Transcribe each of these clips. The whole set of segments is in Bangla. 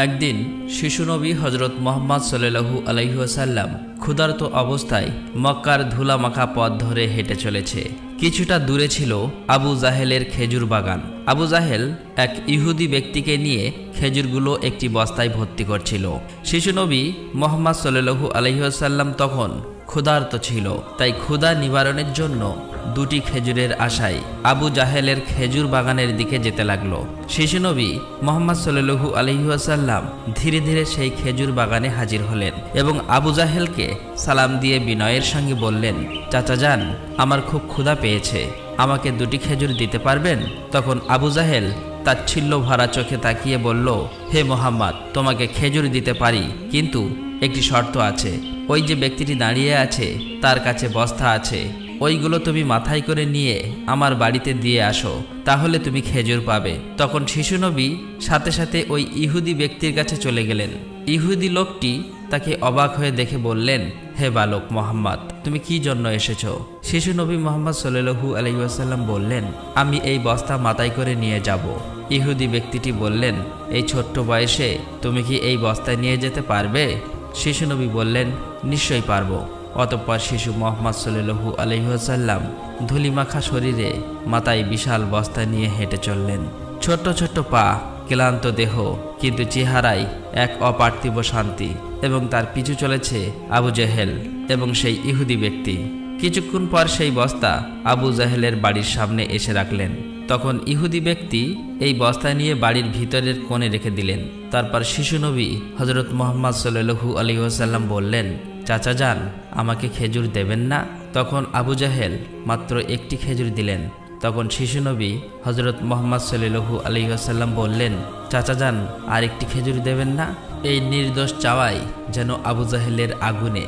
একদিন শিশু নবী হজরত মুহাম্মদ সাল্লাল্লাহু আলাইহি ওয়াসাল্লাম ক্ষুধার্ত অবস্থায় মক্কার ধুলামাখা পথ ধরে হেঁটে চলেছে। কিছুটা দূরে ছিল আবু জাহেলের খেজুর বাগান। আবু জাহেল এক ইহুদি ব্যক্তিকে নিয়ে খেজুরগুলো একটি বস্তায় ভর্তি করছিল। শিশু নবী মুহাম্মদ সাল্লাল্লাহু আলাইহি ওয়াসাল্লাম তখন ক্ষুধার্ত ছিল, তাই ক্ষুধা নিবারণের জন্য দুটি খেজুরের আশায় আবু জাহেলের খেজুর বাগানের দিকে যেতে লাগলো। শিশু নবী মুহাম্মদ সাল্লাল্লাহু আলাইহি ওয়াসাল্লাম ধীরে ধীরে সেই খেজুর বাগানে হাজির হলেন এবং আবু জাহেলকে সালাম দিয়ে বিনয়ের সঙ্গে বললেন, চাচা যান, আমার খুব ক্ষুধা পেয়েছে, আমাকে দুটি খেজুর দিতে পারবেন? তখন আবু জাহেল তাচ্ছিল্য ভরা চোখে তাকিয়ে বলল, হে মোহাম্মদ, তোমাকে খেজুর দিতে পারি, কিন্তু একটি শর্ত আছে। ওই যে ব্যক্তিটি দাঁড়িয়ে আছে তার কাছে বস্তা আছে, ওইগুলো তুমি মাথায় করে নিয়ে আমার বাড়িতে দিয়ে আসো, তাহলে তুমি খেজুর পাবে। তখন শিশু নবী সাথে সাথে ওই ইহুদি ব্যক্তির কাছে চলে গেলেন। ইহুদি লোকটি তাকে অবাক হয়ে দেখে বললেন, হে বালক মোহাম্মদ, তুমি কি জন্য এসেছো? শিশু নবী মুহাম্মদ সাল্লাল্লাহু আলাইহি ওয়াসাল্লাম বললেন, আমি এই বস্তা মাথায় করে নিয়ে যাব। ইহুদি ব্যক্তিটি বললেন, এই ছোট্ট বয়সে তুমি কি এই বস্তায় নিয়ে যেতে পারবে? শিশু নবী বললেন, নিশ্চয়ই পারবো। অতঃপর শিশু মুহাম্মদ সাল্লাল্লাহু আলাইহি ওয়াসাল্লাম ধুলিমাখা শরীরে মাথায় বিশাল বস্তা নিয়ে হেঁটে চললেন। ছোট্ট ছোট্ট পা, ক্লান্ত দেহ, কিন্তু চেহারায় এক অপার্থিব শান্তি। এবং তার পিছু চলেছে আবু জাহেল এবং সেই ইহুদি ব্যক্তি। কিছুক্ষণ পর সেই বস্তা আবু জাহেলের বাড়ির সামনে এসে রাখলেন। তখন ইহুদি ব্যক্তি এই বস্তা নিয়ে বাড়ির ভিতরের কোণে রেখে দিলেন। তারপর শিশু নবী হজরত মুহাম্মদ সাল্লাল্লাহু আলাইহি ওয়াসাল্লাম বললেন, চাচা যান, আমাকে খেজুর দেবেন না? তখন আবু জাহেল মাত্র একটি খেজুর দিলেন। তখন শিশু নবী হজরত মুহাম্মদ সাল্লাল্লাহু আলাইহি ওয়াসাল্লাম বললেন, চাচা যান, আর একটি খেজুর দেবেন না? এই নির্দোষ চাওয়াই যেন আবু জাহেলের আগুনে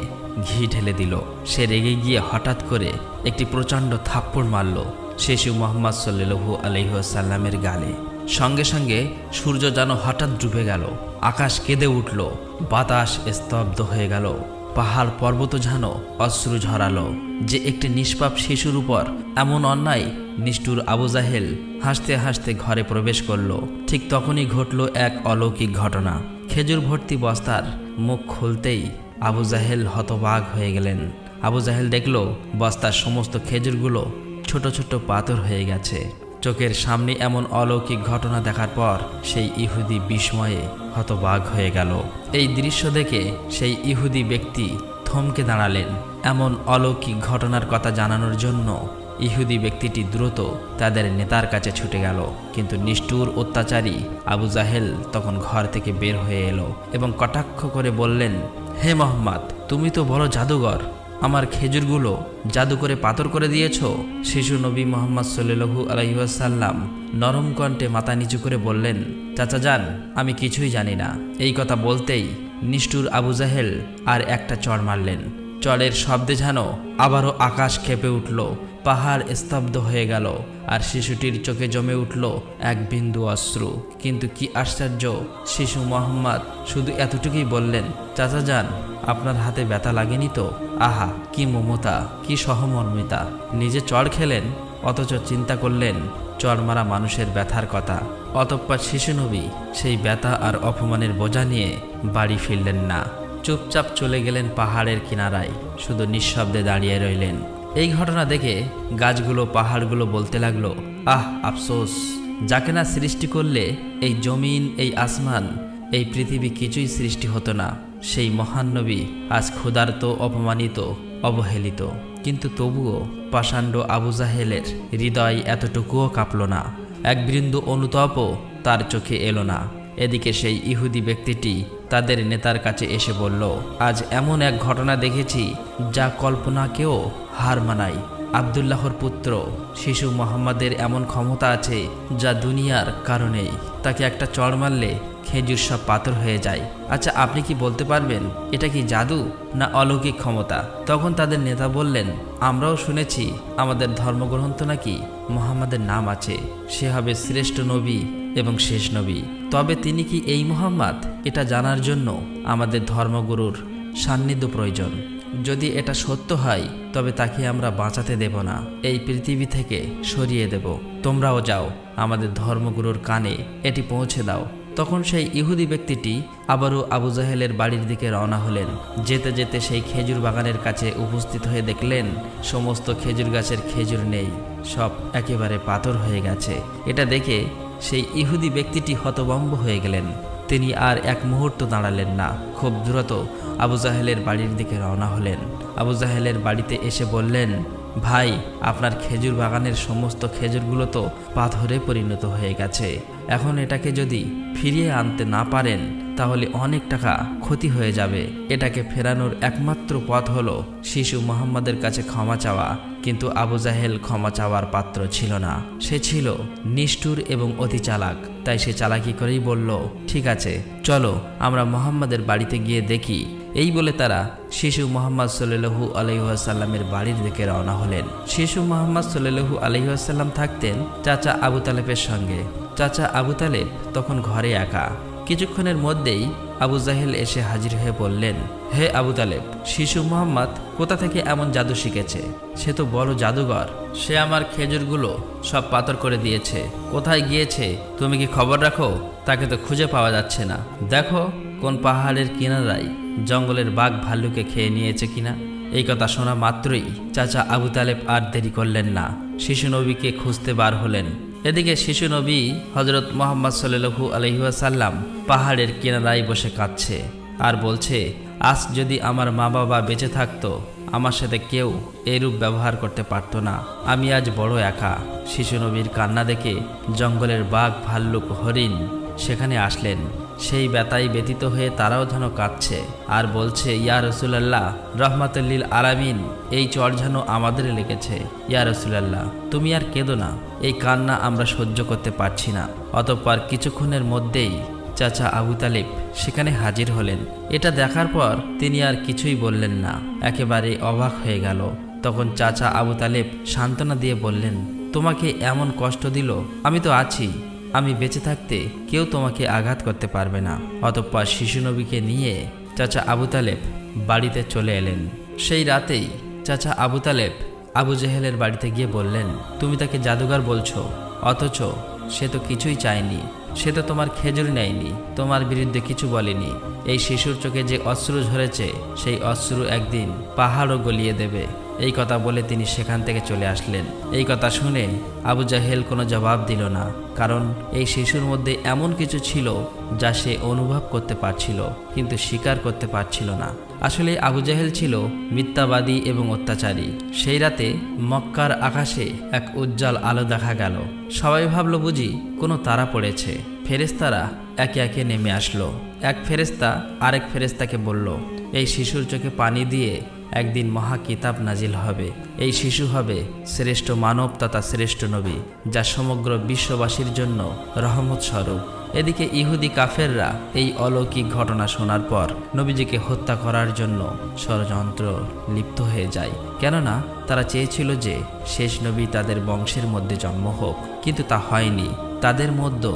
ঘি ঢেলে দিল। সে রেগে গিয়ে হঠাৎ করে একটি প্রচণ্ড থাপ্পড় মারল শিশু মুহাম্মদ সাল্লাল্লাহু আলাইহি ওয়াসাল্লামের গালে। সঙ্গে সঙ্গে সূর্য যেন হঠাৎ ডুবে গেল, আকাশ কেঁদে উঠল, বাতাস স্তব্ধ হয়ে গেল, পাহাড় পর্বত যেন অশ্রু ঝরালো। যে একটি নিষ্পাপ শিশুর উপর এমন অন্যায়! নিষ্ঠুর আবু জাহেল হাসতে হাসতে ঘরে প্রবেশ করল। ঠিক তখনই ঘটল এক অলৌকিক ঘটনা। খেজুর ভর্তি বস্তার মুখ খুলতেই আবু জাহেল হতবাক হয়ে গেলেন। আবু জাহেল দেখল বস্তার সমস্ত খেজুরগুলো ছোট ছোট পাথর হয়ে গেছে। চোখের সামনে এমন অলৌকিক ঘটনা দেখার পর সেই ইহুদি বিস্ময়ে হতবাক হয়ে গেল। এই দৃশ্য দেখে সেই ইহুদি ব্যক্তি থমকে দাঁড়ালেন। এমন অলৌকিক ঘটনার কথা জানানোর জন্য ইহুদি ব্যক্তিটি দ্রুত তাদের নেতার কাছে ছুটে গেল। কিন্তু নিষ্ঠুর অত্যাচারী আবু জাহেল তখন ঘর থেকে বের হয়ে এলো এবং কটাক্ষ করে বললেন, হে মোহাম্মদ, তুমি তো বড় জাদুঘর, আমার খেজুরগুলো জাদু করে পাথর করে দিয়েছ। শিশু নবী মুহাম্মদ সাল্লাল্লাহু আলাইহি ওয়াসাল্লাম নরম কণ্ঠে মাথা নিচু করে বললেন, চাচা যান, আমি কিছুই জানি না। এই কথা বলতেই নিষ্ঠুর আবু জাহেল আর একটা চড় মারলেন। চড়ের শব্দে যেন আবারও আকাশ কেঁপে উঠল, পাহাড় স্তব্ধ হয়ে গেল, আর শিশুটির চোখে জমে উঠল এক বিন্দু অশ্রু। কিন্তু কি আশ্চর্য, শিশু মুহাম্মদ শুধু এতটুকুই বললেন, চাচা যান, আপনার হাতে ব্যথা লাগেনি তো? আহা, কি মমতা, কি সহমর্মিতা! নিজে চড় খেলেন, অথচ চিন্তা করলেন চড় মারা মানুষের ব্যথার কথা। অতঃপর শিশু নবী সেই ব্যথা আর অপমানের বোঝা নিয়ে বাড়ি ফিরলেন না। চুপচাপ চলে গেলেন পাহাড়ের কিনারায়, শুধু নিঃশব্দে দাঁড়িয়ে রইলেন। এই ঘটনা দেখে গাছগুলো, পাহাড়গুলো বলতে লাগলো, আহ আফসোস, যাকে না সৃষ্টি করলে এই জমিন, এই আসমান, এই পৃথিবী কিছুই সৃষ্টি হতো না। সেই মহান নবী আজ ক্ষুধার্ত, অপমানিত, অবহেলিত। কিন্তু তবুও পাষাণ্ড আবু জাহেলের হৃদয় এতটুকুও কাঁপল না, এক বিন্দু অনুতাপও তার চোখে এলো না। এদিকে সেই ইহুদি ব্যক্তিটি তাদের নেতার কাছে এসে বলল, আজ এমন এক ঘটনা দেখেছি যা কল্পনাকেও হার মানায়। আব্দুল্লাহর পুত্র শিশু মুহাম্মাদের এমন ক্ষমতা আছে যা দুনিয়ার কারণেই। তাকে একটা চড় মারলে খেজুর সব পাথর হয়ে যায়। আচ্ছা, আপনি কি বলতে পারবেন এটা কি জাদু না অলৌকিক ক্ষমতা? তখন তাদের নেতা বললেন, আমরাও শুনেছি আমাদের ধর্মগ্রন্থ নাকি মুহাম্মাদের নাম আছে, সে হবে শ্রেষ্ঠ নবী এবং শেষ নবী। তবে তিনি কি এই মুহাম্মদ, এটা জানার জন্য আমাদের ধর্মগুরুর সান্নিধ্য প্রয়োজন। যদি এটা সত্য হয় তবে তাকে আমরা বাঁচাতে দেব না, এই পৃথিবী থেকে সরিয়ে দেব। তোমরাও যাও, আমাদের ধর্মগুরুর কানে এটি পৌঁছে দাও। তখন সেই ইহুদি ব্যক্তিটি আবারও আবু জাহেলের বাড়ির দিকে রওনা হলেন। যেতে যেতে সেই খেজুর বাগানের কাছে উপস্থিত হয়ে দেখলেন সমস্ত খেজুর গাছের খেজুর নেই, সব একেবারে পাথর হয়ে গেছে। এটা দেখে সেই ইহুদি ব্যক্তিটি হতভম্ব হয়ে গেলেন। তিনি আর এক মুহূর্ত দাঁড়ালেন না, খুব দ্রুত আবু জাহেলের বাড়ির দিকে রওনা হলেন। আবু জাহেলের বাড়িতে এসে বললেন, ভাই, আপনার খেজুর বাগানের সমস্ত খেজুরগুলো তো পাথরে পরিণত হয়ে গেছে। এখন এটাকে যদি ফিরিয়ে আনতে না পারেন তাহলে অনেক টাকা ক্ষতি হয়ে যাবে। এটাকে ফেরানোর একমাত্র পথ হলো শিশু মুহাম্মাদের কাছে ক্ষমা চাওয়া। কিন্তু আবু জাহেল ক্ষমা চাওয়ার পাত্র ছিল না। সে ছিল নিষ্ঠুর এবং অতি চালাক। তাই সে চালাকি করেই বলল, ঠিক আছে, চলো আমরা মুহাম্মাদের বাড়িতে গিয়ে দেখি। এই বলে তারা শিশু মুহাম্মদ সাল্লাল্লাহু আলাইহি ওয়াসাল্লামের বাড়ির দিকে রওনা হলেন। শিশু মুহাম্মদ সাল্লাল্লাহু আলাইহি ওয়াসাল্লাম থাকতেন চাচা আবু তালেবের সঙ্গে। চাচা আবু তালেব তখন ঘরে একা। কিছুক্ষণের মধ্যেই আবু জাহেল এসে হাজির হয়ে বললেন, হে আবু তালেব, শিশু মুহাম্মদ কোথা থেকে এমন জাদু শিখেছে? সে তো বড় জাদুঘর। সে আমার খেজুরগুলো সব পাথর করে দিয়েছে। কোথায় গিয়েছে তুমি কি খবর রাখো? তাকে তো খুঁজে পাওয়া যাচ্ছে না। দেখো কোন পাহাড়ের কিনারায় জঙ্গলের বাঘ ভাল্লুকে খেয়ে নিয়েছে কিনা। এই কথা শোনা মাত্রই চাচা আবু তালেব আর দেরি করলেন না, শিশু নবীকে খুঁজতে বার হলেন। এদিকে শিশু নবী হযরত মুহাম্মদ সাল্লাল্লাহু আলাইহি ওয়াসাল্লাম পাহাড়ের কিনারায় বসে কাঁদছে আর বলছে, আজ যদি আমার মা বাবা বেঁচে থাকতো আমার সাথে কেউ এরূপ ব্যবহার করতে পারত না। আমি আজ বড় একা। শিশু নবীর কান্না দেখে জঙ্গলের বাঘ ভাল্লুক হরিণ সেখানে আসলেন। সেই ব্যথায় ব্যতীত হয়ে তারাও যেন কাঁদছে আর বলছে, ইয়া রাসূলুল্লাহ, রাহমাতুল লিল আলামিন, এই চর যেন আমাদের লেগেছে। ইয়া রাসূলুল্লাহ, তুমি আর কেঁদো না, এই কান্না আমরা সহ্য করতে পারছি না। অতঃপর কিছুক্ষণের মধ্যেই চাচা আবু তালেব সেখানে হাজির হলেন। এটা দেখার পর তিনি আর কিছুই বললেন না, একেবারে অবাক হয়ে গেল। তখন চাচা আবু তালেব সান্ত্বনা দিয়ে বললেন, তোমাকে এমন কষ্ট দিল, আমি তো আছি। আমি বেঁচে থাকতে কেউ তোমাকে আঘাত করতে পারবে না। অতঃপর শিশু নবীকে নিয়ে চাচা আবু তালেব বাড়িতে চলে এলেন। সেই রাতেই চাচা আবু তালেব আবু জেহেলের বাড়িতে গিয়ে বললেন, তুমি তাকে জাদুঘর বলছো, অথচ সে তো কিছুই চায়নি। সে তো তোমার খেজুর নেয়নি, তোমার বিরুদ্ধে কিছু বলেনি। এই শিশুর চোখে যে অশ্রু ঝরেছে সেই অশ্রু একদিন পাহাড়ও গলিয়ে দেবে। এই কথা বলে তিনি সেখান থেকে চলে আসলেন। এই কথা শুনে আবু জাহেল কোনো জবাব দিল না, কারণ এই শিশুর মধ্যে এমন কিছু ছিল যা সে অনুভব করতে পারছিল কিন্তু স্বীকার করতে পারছিল না। আসলে আবু জাহেল ছিল মিথ্যাবাদী এবং অত্যাচারী। সেই রাতে মক্কার আকাশে এক উজ্জ্বল আলো দেখা গেল। সবাই ভাবল বুঝি কোনো তারা পড়েছে। ফেরেশতারা একে একে নেমে আসলো। এক ফেরেশতা আরেক ফেরেশতাকে বলল, এই শিশুর চোখে পানি দিয়ে একদিন মহা কিতাব নাজিল হবে। এই শিশু হবে শ্রেষ্ঠ মানব তথা শ্রেষ্ঠ নবী, যা সমগ্র বিশ্ববাসীর জন্য রহমত স্বরূপ। এদিকে ইহুদি কাফেররা এই অলৌকিক ঘটনা শোনার পর নবীজিকে হত্যা করার জন্য ষড়যন্ত্র লিপ্ত হয়ে যায়। কেননা তারা চেয়েছিল যে শেষ নবী তাদের বংশের মধ্যে জন্ম হোক, কিন্তু তা হয়নি। তাদের মধ্যে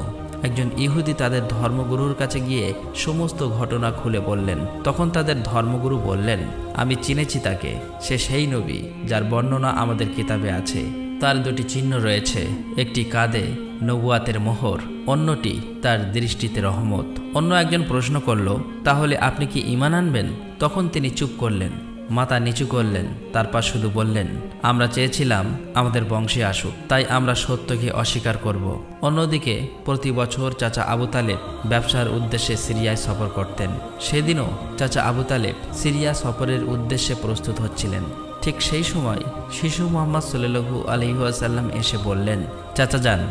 একজন ইহুদি তাদের ধর্মগুরুর কাছে গিয়ে সমস্ত ঘটনা খুলে বললেন। তখন তাদের ধর্মগুরু বললেন, আমি চিনেছি তাকে, সে সেই নবী যার বর্ণনা আমাদের কিতাবে আছে। তার দুটি চিহ্ন রয়েছে, একটি কাঁধে নবুয়াতের মোহর, অন্যটি তার দৃষ্টিতে রহমত। অন্য একজন প্রশ্ন করল, তাহলে আপনি কি ঈমান আনবেন? তখন তিনি চুপ করলেন, মাথা নিচু করলেন, তারপর শুধু বললেন, আমরা চেয়েছিলাম আমাদের বংশে আসুক, তাই আমরা সত্যকে অস্বীকার করব। অন্যদিকে প্রতি বছর চাচা আবু তালেব ব্যবসার উদ্দেশ্যে সিরিয়ায় সফর করতেন। সেদিনও চাচা আবু তালেব সিরিয়া সফরের উদ্দেশ্যে প্রস্তুত হচ্ছিলেন। ঠিক সেই সময় শিশু মুহাম্মদ সাল্লাল্লাহু আলাইহি ওয়াসাল্লাম এসে বললেন, চাচা যান,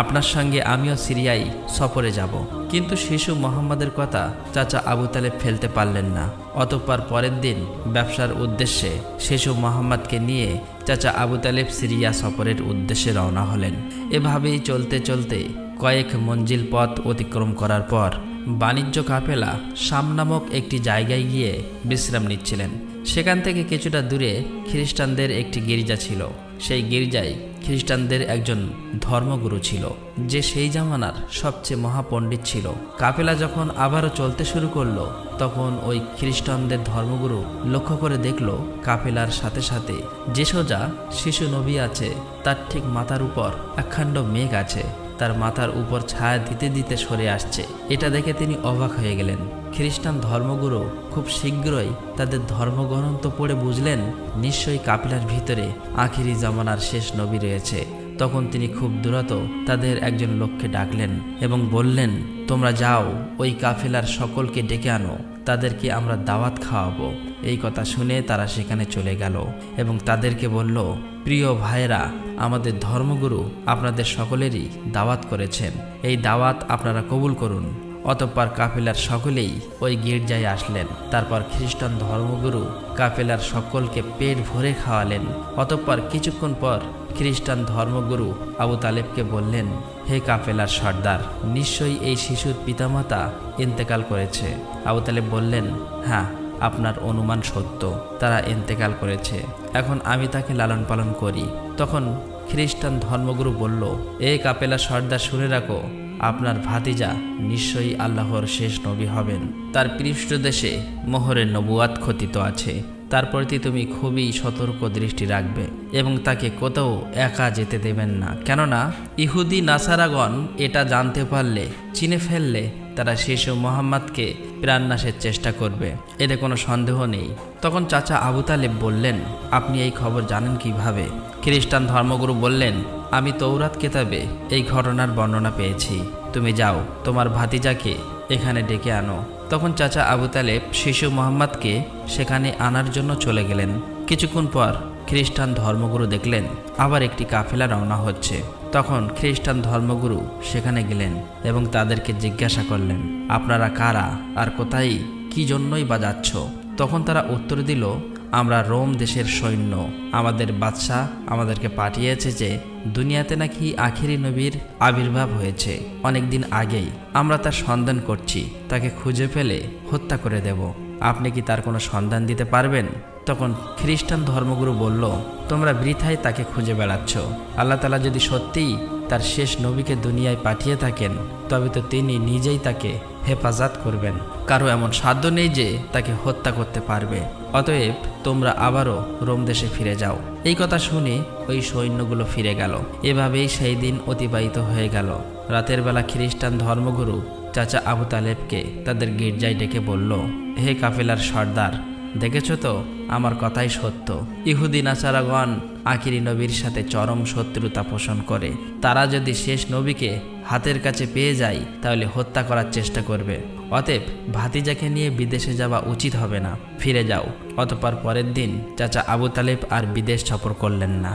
আপনার সঙ্গে আমিও সিরিয়ায় সফরে যাব। কিন্তু শিশু মুহাম্মাদের কথা চাচা আবু তালেব ফেলতে পারলেন না। অতঃপর পরের দিন ব্যবসার উদ্দেশ্যে শিশু মুহাম্মাদকে নিয়ে চাচা আবু তালেব সিরিয়া সফরের উদ্দেশ্যে রওনা হলেন। এভাবেই চলতে চলতে কয়েক মঞ্জিল পথ অতিক্রম করার পর বাণিজ্য কাফেলা শাম নামক একটি জায়গায় গিয়ে বিশ্রাম নিচ্ছিলেন। সেখান থেকে কিছুটা দূরে খ্রিস্টানদের একটি গির্জা ছিল। সেই গির্জায় খ্রিস্টানদের একজন ধর্মগুরু ছিল, যে সেই জামানার সবচেয়ে মহাপণ্ডিত ছিল। কাফেলা যখন আবারও চলতে শুরু করলো, তখন ওই খ্রিস্টানদের ধর্মগুরু লক্ষ্য করে দেখল কাফেলার সাথে সাথে যে সোজা শিশু নবী আছে তার ঠিক মাথার উপর একখণ্ড মেঘ আছে। তার মাথার উপর ছায়া দিতে দিতে সরে আসছে। এটা দেখে তিনি অবাক হয়ে গেলেন। খ্রিস্টান ধর্মগুরু খুব শীঘ্রই তাদের ধর্মগ্রন্থ পড়ে বুঝলেন নিশ্চয়ই কাফেলার ভিতরে আখিরি জামানার শেষ নবী রয়েছে। তখন তিনি খুব দ্রুত তাদের একজন লোককে ডাকলেন এবং বললেন, তোমরা যাও, ওই কাফেলার সকলকে ডেকে আনো, তাদেরকে আমরা দাওয়াত খাওয়াবো। এই কথা শুনে তারা সেখানে চলে গেল এবং তাদেরকে বলল, প্রিয় ভাইরা, আমাদের ধর্মগুরু আপনাদের সকলেরই দাওয়াত করেছেন, এই দাওয়াত আপনারা কবুল করুন। অতঃপর কাফেলার সকলেই ওই গির্জায় আসলেন। তারপর খ্রিস্টান ধর্মগুরু কাফেলার সকলকে পেট ভরে খাওয়ালেন। অতঃপর কিছুক্ষণ পর খ্রিস্টান ধর্মগুরু আবু তালেবকে বললেন, হে কাফেলার সর্দার, নিশ্চয়ই এই শিশুর পিতামাতা ইন্তেকাল করেছে। আবু তালেব বললেন, হ্যাঁ, আপনার অনুমান সত্য, তারা ইন্তেকাল করেছে। এখন আমি তাকে লালন পালন করি। তখন খ্রিস্টান ধর্মগুরু বলল, এ কাফেলার সর্দার, শুনে রাখো, আপনার ভাতিজা নিশ্চয়ই আল্লাহর শেষ নবী হবেন। তার পৃষ্ঠদেশে মোহরের নবুয়াত খচিত আছে। তার প্রতি তুমি খুবই সতর্ক দৃষ্টি রাখবে এবং তাকে কোথাও একা যেতে দেবেন না। কেননা ইহুদি নাসারাগণ এটা জানতে পারলে, চিনে ফেললে, তারা শিশু মোহাম্মদকে প্রাণনাশের চেষ্টা করবে, এতে কোনো সন্দেহ নেই। তখন চাচা আবু তালেব বললেন, আপনি এই খবর জানেন কিভাবে? খ্রিস্টান ধর্মগুরু বললেন, আমি তৌরাত কেতাবে এই ঘটনার বর্ণনা পেয়েছি। তুমি যাও, তোমার ভাতিজাকে এখানে ডেকে আনো। তখন চাচা আবু তালেব শিশু মোহাম্মদকে সেখানে আনার জন্য চলে গেলেন। কিছুক্ষণ পর খ্রিস্টান ধর্মগুরু দেখলেন আবার একটি কাফেলা রওনা হচ্ছে। তখন খ্রিস্টান ধর্মগুরু সেখানে গেলেন এবং তাদেরকে জিজ্ঞাসা করলেন, আপনারা কারা আর কোথায়, কি জন্যই বা যাচ্ছ? তখন তারা উত্তর দিল, আমরা রোম দেশের সৈন্য, আমাদের বাদশাহ আমাদেরকে পাঠিয়েছে যে দুনিয়াতে নাকি আখিরি নবীর আবির্ভাব হয়েছে অনেক দিন আগেই। আমরা তার সন্ধান করছি, তাকে খুঁজে ফেলে হত্যা করে দেব। আপনি কি তার কোনো সন্ধান দিতে পারবেন? তখন খ্রিস্টান ধর্মগুরু বলল, তোমরা বৃথায় তাকে খুঁজে বেড়াচ্ছ। আল্লাহ তাআলা যদি সত্যিই তার শেষ নবীকে দুনিয়ায় পাঠিয়ে থাকেন, তবে তো তিনি নিজেই তাকে হেফাজত করবেন। কারো এমন সাধ্য নেই যে তাকে হত্যা করতে পারবে। অতএব তোমরা আবারও রোম দেশে ফিরে যাও। এই কথা শুনে ওই সৈন্যগুলো ফিরে গেল। এভাবেই সেই দিন অতিবাহিত হয়ে গেল। রাতের বেলা খ্রিস্টান ধর্মগুরু চাচা আবু তালেবকে তাদের গির্জায় ডেকে বলল, হে কাফেলার সর্দার, দেখেছ তো, আমার কথাই সত্য। ইহুদি নাসারাগণ আখিরি নবীর সাথে চরম শত্রুতা পোষণ করে। তারা যদি শেষ নবীকে হাতের কাছে পেয়ে যায় তাহলে হত্যা করার চেষ্টা করবে। অতএব ভাতিজাকে নিয়ে বিদেশে যাওয়া উচিত হবে না, ফিরে যাও। অতঃপর পরের দিন চাচা আবু তালেব আর বিদেশ সফর করলেন না,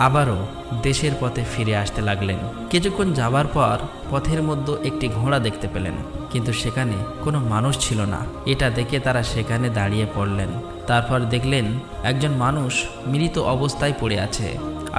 আবারও দেশের পথে ফিরে আসতে লাগলেন। কিছুক্ষণ যাবার পর পথের মধ্যে একটি ঘোড়া দেখতে পেলেন, কিন্তু সেখানে কোনো মানুষ ছিল না। এটা দেখে তারা সেখানে দাঁড়িয়ে পড়লেন। তারপর দেখলেন একজন মানুষ মৃত অবস্থায় পড়ে আছে।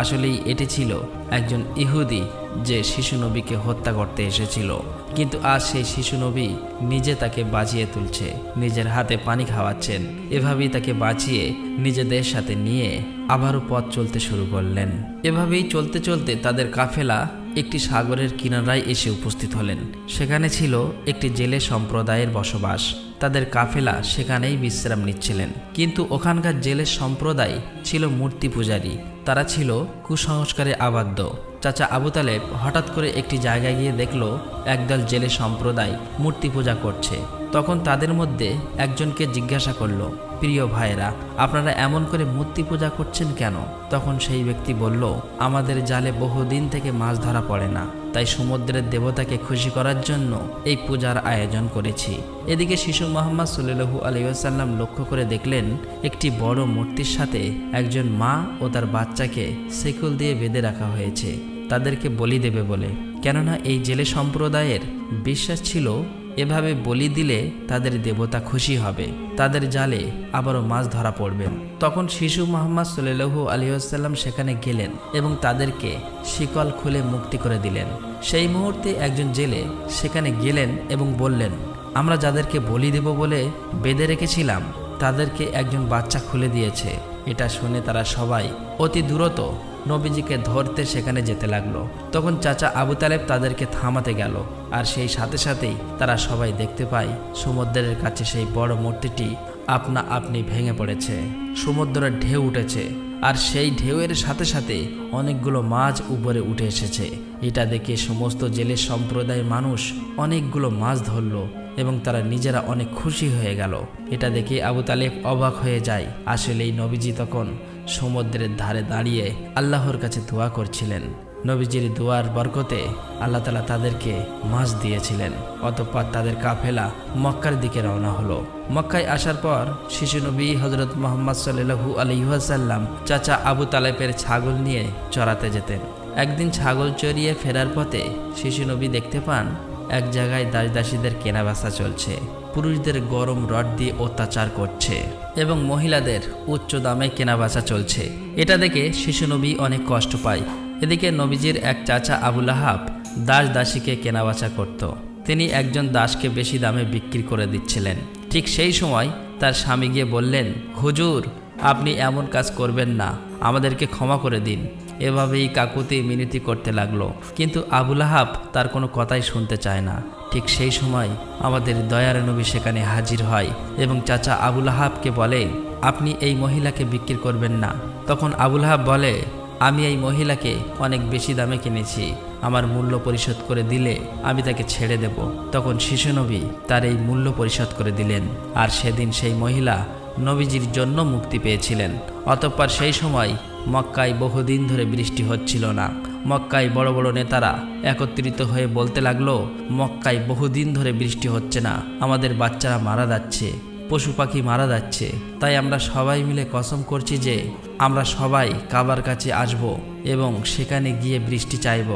আসলেই এটি ছিল একজন ইহুদি যে শিশু নবীকে হত্যা করতে এসেছিল। কিন্তু আজ সেই শিশু নবী নিজে তাকে বাঁচিয়ে তুলছে, নিজের হাতে পানি খাওয়াচ্ছেন। এভাবেই তাকে বাঁচিয়ে নিজেদের সাথে নিয়ে আবারও পথ চলতে শুরু করলেন। এভাবেই চলতে চলতে তাদের কাফেলা একটি সাগরের কিনারায় এসে উপস্থিত হলেন। সেখানে ছিল একটি জেলে সম্প্রদায়ের বসবাস। তাদের কাফেলা সেখানেই বিশ্রাম নিচ্ছিলেন। কিন্তু ওখানকার জেলে সম্প্রদায় ছিল মূর্তি পূজারী। তারা ছিল কুসংস্কারে আবদ্ধ। চাচা আবু তালেব হঠাৎ করে একটি জায়গায় গিয়ে দেখল একদল জেলে সম্প্রদায় মূর্তি পূজা করছে। তখন তাদের মধ্যে একজনকে জিজ্ঞাসা করল, প্রিয় ভাইরা, আপনারা এমন করে মূর্তি পূজা করছেন কেন? তখন সেই ব্যক্তি বলল, আমাদের জালে বহুদিন থেকে মাছ ধরা পড়ে না, তাই সমুদ্রের দেবতাকে খুশি করার জন্য এই পূজার আয়োজন করেছি। এদিকে শিশু মুহাম্মদ সাল্লাল্লাহু আলাইহি ওয়াসাল্লাম লক্ষ্য করে দেখলেন একটি বড় মূর্তির সাথে একজন মা ও তার বাচ্চাকে শিকল দিয়ে বেঁধে রাখা হয়েছে, তাদেরকে বলি দেবে বলে। কেননা এই জেলে সম্প্রদায়ের বিশ্বাস ছিল এভাবে বলি দিলে তাদের দেবতা খুশি হবে, তাদের জালে আবারও মাছ ধরা পড়বে। তখন শিশু মুহাম্মদ সাল্লাল্লাহু আলাইহি ওয়াসাল্লাম সেখানে গেলেন এবং তাদেরকে শিকল খুলে মুক্তি করে দিলেন। সেই মুহূর্তে একজন জেলে সেখানে গেলেন এবং বললেন, আমরা যাদেরকে বলি দেব বলে বেঁধে রেখেছিলাম তাদেরকে একজন বাচ্চা খুলে দিয়েছে। এটা শুনে তারা সবাই অতি দ্রুত নবীজিকে ধরতে সেখানে যেতে লাগলো। তখন চাচা আবু তালেব তাদেরকে থামাতে গেল, আর সেই সাথে সাথেই তারা সবাই দেখতে পায় সমুদ্রের কাছে সেই বড় মূর্তিটি আপনা আপনি ভেঙে পড়েছে। সমুদ্রের ঢেউ উঠেছে আর সেই ঢেউয়ের সাথে সাথে অনেকগুলো মাছ উপরে উঠে এসেছে। এটা দেখে সমস্ত জেলে সম্প্রদায়ের মানুষ অনেকগুলো মাছ ধরল এবং তারা নিজেরা অনেক খুশি হয়ে গেল। এটা দেখে আবু তালেব অবাক হয়ে যায়। আসলেই নবীজি তখন সমুদ্রের ধারে দাঁড়িয়ে আল্লাহর কাছে দোয়া করছিলেন। নবীজির দোয়ার বরকতে আল্লাহ তাআলা তাদেরকে মাছ দিয়েছিলেন। অতঃপর তাদের কাফেলা মক্কার দিকে রওনা হলো। মক্কায় আসার পর শিশু নবী হযরত মুহাম্মদ সাল্লাল্লাহু আলাইহি ওয়াসাল্লাম চাচা আবু তালেবের ছাগল নিয়ে চড়াতে যেতেন। একদিন ছাগল চড়িয়ে ফেরার পথে শিশু নবী দেখতে পান এক জায়গায় দাসদাসীদের কেনাবেচা চলছে। পুরুষদের গরম রড দিয়ে অত্যাচার করছে এবং মহিলাদের উচ্চ দামে কেনাবেচা চলছে। এটা দেখে শিশু নবী অনেক কষ্ট পায়। এদিকে নবীজির এক চাচা আবু লাহাব দাসীকে কেনাবেচা করত। তিনি একজন দাসকে বেশি দামে বিক্রি করে দিচ্ছিলেন। ঠিক সেই সময় তার স্বামী গিয়ে বললেন, হুজুর, আপনি এমন কাজ করবেন না, আমাদেরকে ক্ষমা করে দিন। এভাবেই কাকুতি মিনতি করতে লাগলো, কিন্তু আবু লাহাব তার কোনো কথাই শুনতে চায় না। ঠিক সেই সময় আমাদের দয়ার নবী সেখানে হাজির হয় এবং চাচা আবু লাহাবকে বলে, আপনি এই মহিলাকে বিক্রি করবেন না। তখন আবু লাহাব বলে, আমি এই মহিলাকে অনেক বেশি দামে কিনেছি, আমার মূল্য পরিশোধ করে দিলে আমি তাকে ছেড়ে দেব। তখন শিশু নবী তার এই মূল্য পরিশোধ করে দিলেন, আর সেদিন সেই মহিলা নবীজির জন্য মুক্তি পেয়েছিলেন। অতঃপর সেই সময় মক্কায় বহুদিন ধরে বৃষ্টি হচ্ছিল না। মক্কায় বড় বড় নেতারা একত্রিত হয়ে বলতে লাগলো, মক্কায় বহুদিন ধরে বৃষ্টি হচ্ছে না, আমাদের বাচ্চারা মারা যাচ্ছে, পশু পাখি মারা যাচ্ছে। তাই আমরা সবাই মিলে কসম করছি যে আমরা সবাই কাবার কাছে আসব এবং সেখানে গিয়ে বৃষ্টি চাইব।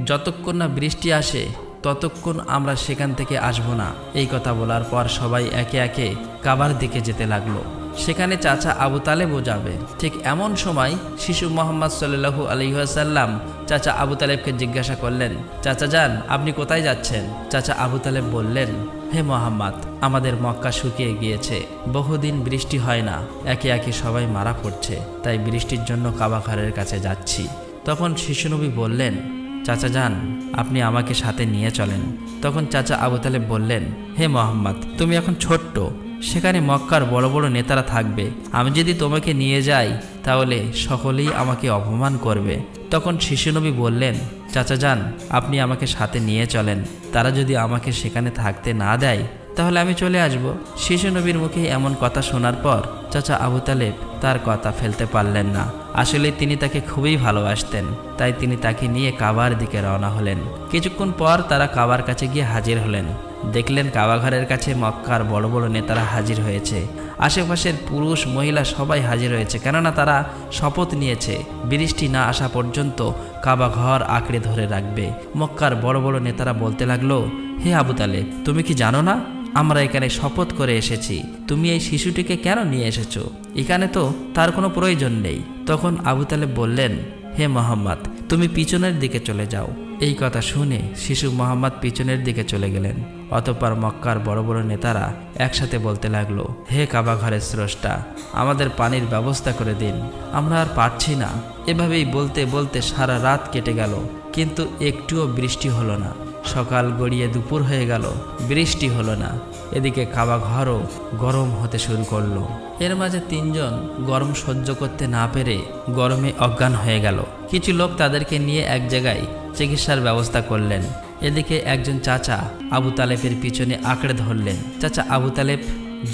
যতক্ষণ না বৃষ্টি আসে ততক্ষণ আমরা সেখান থেকে আসব না। এই কথা বলার পর সবাই একে একে কাবার দিকে যেতে লাগলো। সেখানে চাচা আবু তালেবও যাবে। ঠিক এমন সময় শিশু মুহাম্মদ সাল্লাল্লাহু আলাইহি ওয়াসাল্লাম চাচা আবু তালেবকে জিজ্ঞাসা করলেন, চাচা যান, আপনি কোথায় যাচ্ছেন? চাচা আবু তালেব বললেন, হে মুহাম্মদ, আমাদের মক্কা শুকিয়ে গিয়েছে, বহুদিন বৃষ্টি হয় না, একে একে সবাই মারা পড়ছে, তাই বৃষ্টির জন্য কাবা ঘরের কাছে যাচ্ছি। তখন শিশুনবী বললেন, চাচা যান, আপনি আমাকে সাথে নিয়ে চলেন। তখন চাচা আবু তালেব বললেন, হে মুহাম্মদ, তুমি এখন ছোট্ট, সেখানে মক্কার বড় বড় নেতারা থাকবে, আমি যদি তোমাকে নিয়ে যাই তাহলে সকলেই আমাকে অপমান করবে। তখন শিশুনবী বললেন, চাচা যান, আপনি আমাকে সাথে নিয়ে চলেন, তারা যদি আমাকে সেখানে থাকতে না দেয় তাহলে আমি চলে আসব। শিশু নবীর মুখে এমন কথা শোনার পর চাচা আবু তালেব তার কথা ফেলতে পারলেন না। আসলে তিনি তাকে খুবই ভালোবাসতেন, তাই তিনি তাকে নিয়ে কাবার দিকে রওনা হলেন। কিছুক্ষণ পর তারা কাবার কাছে গিয়ে হাজির হলেন। দেখলেন কাবা ঘরের কাছে মক্কার বড় বড় নেতারা হাজির হয়েছে। আশেপাশের পুরুষ মহিলা সবাই হাজির হয়েছে, কেননা তারা শপথ নিয়েছে বৃষ্টি না আসা পর্যন্ত কাবা ঘর আঁকড়ে ধরে রাখবে। মক্কার বড় বড় নেতারা বলতে লাগলো, হে আবু তালেব, তুমি কি জানো না আমরা এখানে শপথ করে এসেছি, তুমি এই শিশুটিকে কেন নিয়ে এসেছো? এখানে তো তার কোনো প্রয়োজন নেই। তখন আবু তালেব বললেন, হে মুহাম্মদ, তুমি পিছনের দিকে চলে যাও। এই কথা শুনে শিশু মুহাম্মদ পিছনের দিকে চলে গেলেন। অতঃপর মক্কার বড় বড় নেতারা একসাথে বলতে লাগলো, হে কাবা ঘরের স্রষ্টা, আমাদের পানির ব্যবস্থা করে দিন, আমরা আর পারছি না। এভাবেই বলতে বলতে সারা রাত কেটে গেল, কিন্তু একটুও বৃষ্টি হলো না। সকাল গড়িয়ে দুপুর হয়ে গেল, বৃষ্টি হলো না। এদিকে কাবা ঘরও গরম হতে শুরু করলো। এর মাঝে তিনজন গরম সহ্য করতে না পেরে গরমে অজ্ঞান হয়ে গেল। কিছু লোক তাদেরকে নিয়ে এক জায়গায় চিকিৎসার ব্যবস্থা করলেন। এদিকে একজন চাচা আবু তালেবের পিছনে আঁকড়ে ধরলেন। চাচা আবু তালেব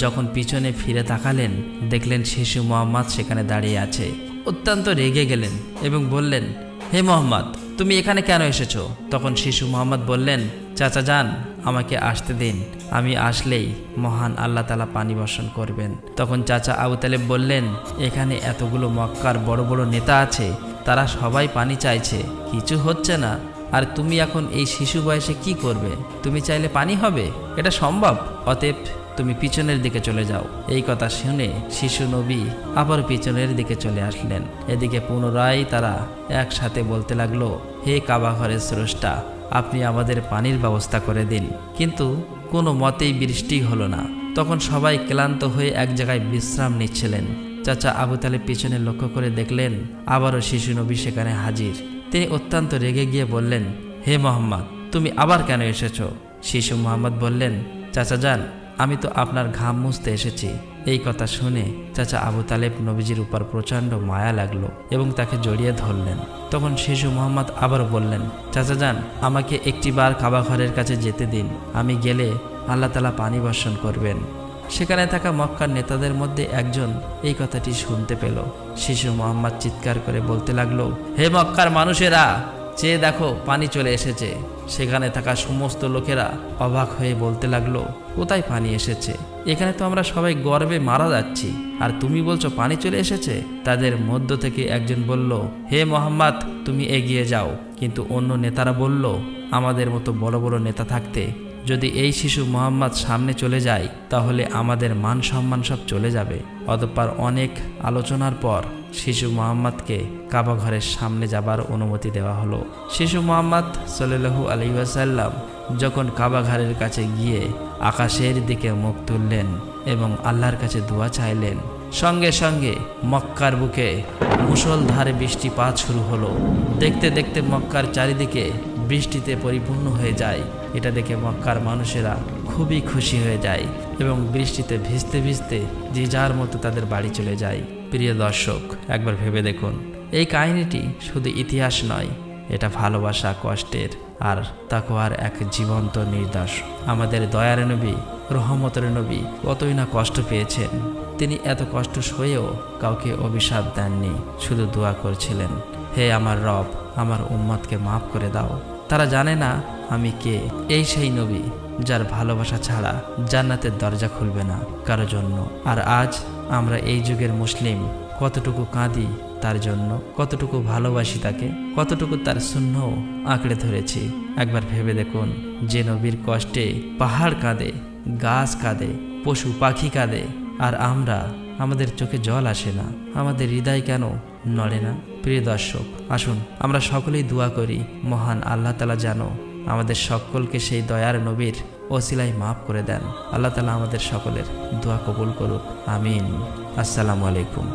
যখন পিছনে ফিরে তাকালেন, দেখলেন শিশু মুহাম্মদ সেখানে দাঁড়িয়ে আছে। অত্যন্ত রেগে গেলেন এবং বললেন, হে মুহাম্মদ, তুমি এখানে কেন এসেছো? তখন শিশু মুহাম্মদ বললেন, চাচা যান, আমাকে আসতে দিন, আমি আসলেই মহান আল্লাহ তাআলা পানি বর্ষণ করবেন। তখন চাচা আবু তালেব বললেন, এখানে এতগুলো মক্কার বড় বড় নেতা আছে, তারা সবাই পানি চাইছে, কিছু হচ্ছে না, আর তুমি এখন এই শিশু বয়সে কি করবে? তুমি চাইলে পানি হবে? এটা সম্ভব? অতএব তুমি পিছনের দিকে চলে যাও। এই কথা শুনে শিশু নবী আবার পিছনের দিকে চলে আসলেন। এদিকে পুনরায় তারা একসাথে বলতে লাগলো, হে কাবা ঘরের স্রষ্টা, আপনি আমাদের পানির ব্যবস্থা করে দিন। কিন্তু কোনো মতেই বৃষ্টি হলো না। তখন সবাই ক্লান্ত হয়ে এক জায়গায় বিশ্রাম নিচ্ছিলেন। চাচা আবু তালেব পিছনে লক্ষ্য করে দেখলেন আবারও শিশু নবী সেখানে হাজির। তিনি অত্যন্ত রেগে গিয়ে বললেন, হে মুহাম্মদ, তুমি আবার কেন এসেছো? শিশু মুহাম্মদ বললেন, চাচা যান, আমি তো আপনার ঘাম মুছতে এসেছি। এই কথা শুনে চাচা আবু তালেব নবীজির উপর প্রচণ্ড মায়া লাগলো এবং তাকে জড়িয়ে ধরলেন। তখন শিশু মোহাম্মদ আবার বললেন, চাচা যান, আমাকে একটিবার কাবা ঘরের কাছে যেতে দিন। আমি গেলে আল্লাহ তাআলা পানি বর্ষণ করবেন। সেখানে থাকা মক্কার নেতাদের মধ্যে একজন এই কথাটি শুনতে পেল। শিশু মোহাম্মদ চিৎকার করে বলতে লাগলো, হে মক্কার মানুষেরা, চেয়ে দেখো, পানি চলে এসেছে। সেখানে থাকা সমস্ত লোকেরা অবাক হয়ে বলতে লাগলো, কোথায় পানি এসেছে? এখানে তো আমরা সবাই গর্বে মারা যাচ্ছি, আর তুমি বলছো পানি চলে এসেছে? তাদের মধ্য থেকে একজন বলল, হে মোহাম্মদ, তুমি এগিয়ে যাও। কিন্তু অন্য নেতারা বলল, আমাদের মতো বড় বড় নেতা থাকতে যদি এই শিশু মোহাম্মদ সামনে চলে যায় তাহলে আমাদের মান সম্মান সব চলে যাবে। অতঃপর অনেক আলোচনার পর শিশু মোহাম্মদকে কাবা ঘরের সামনে যাবার অনুমতি দেওয়া হলো। শিশু মোহাম্মদ সাল্লাল্লাহু আলাইহি ওয়াসাল্লাম যখন কাবা ঘরের কাছে গিয়ে আকাশের দিকে মুখ তুললেন এবং আল্লাহর কাছে দোয়া চাইলেন, সঙ্গে সঙ্গে মক্কার বুকে মুষলধারে বৃষ্টিপাত শুরু হলো। দেখতে দেখতে মক্কার চারিদিকে বৃষ্টিতে পরিপূর্ণ হয়ে যায়। এটা দেখে মক্কার মানুষেরা খুবই খুশি হয়ে যায় এবং বৃষ্টিতে ভিজতে ভিজতে যে যার মতো তাদের বাড়ি চলে যায়। প্রিয় দর্শক, একবার ভেবে দেখুন, এই কাহিনীটি শুধু ইতিহাস নয়, এটা ভালোবাসা, কষ্টের আর তাকওয়ার এক জীবন্ত নিদর্শ। আমাদের দয়ার নবী, রহমতের নবী কতই না কষ্ট পেয়েছেন। তিনি এত কষ্ট সয়েও কাউকে অভিশাপ দেননি, শুধু দোয়া করছিলেন, হে আমার রব, আমার উম্মতকে মাফ করে দাও। তারা জানে না আমি কে। এই সেই নবী যার ভালোবাসা ছাড়া জান্নাতের দরজা খুলবে না কারো জন্য। আর আজ আমরা এই যুগের মুসলিম কতটুকু কাঁদি তার জন্য, কতটুকু ভালোবাসি তাকে, কতটুকু তার সুন্নাহ আঁকড়ে ধরেছি। একবার ভেবে দেখুন, যে নবীর কষ্টে পাহাড় কাঁদে, গাছ কাঁদে, পশু পাখি কাঁদে, আর আমরা, আমাদের চোখে জল আসে না, আমাদের হৃদয় কেন নড়ে না? প্রিয় দর্শক, আসুন আমরা সকলেই দোয়া করি, মহান আল্লাহ তাআলা যেন আমাদের সকলকে সেই দয়ার নবীর ওসিলায় মাফ করে দেন। আল্লাহ তাআলা আমাদের সকলের দোয়া কবুল করুক, আমিন। আসসালামু আলাইকুম।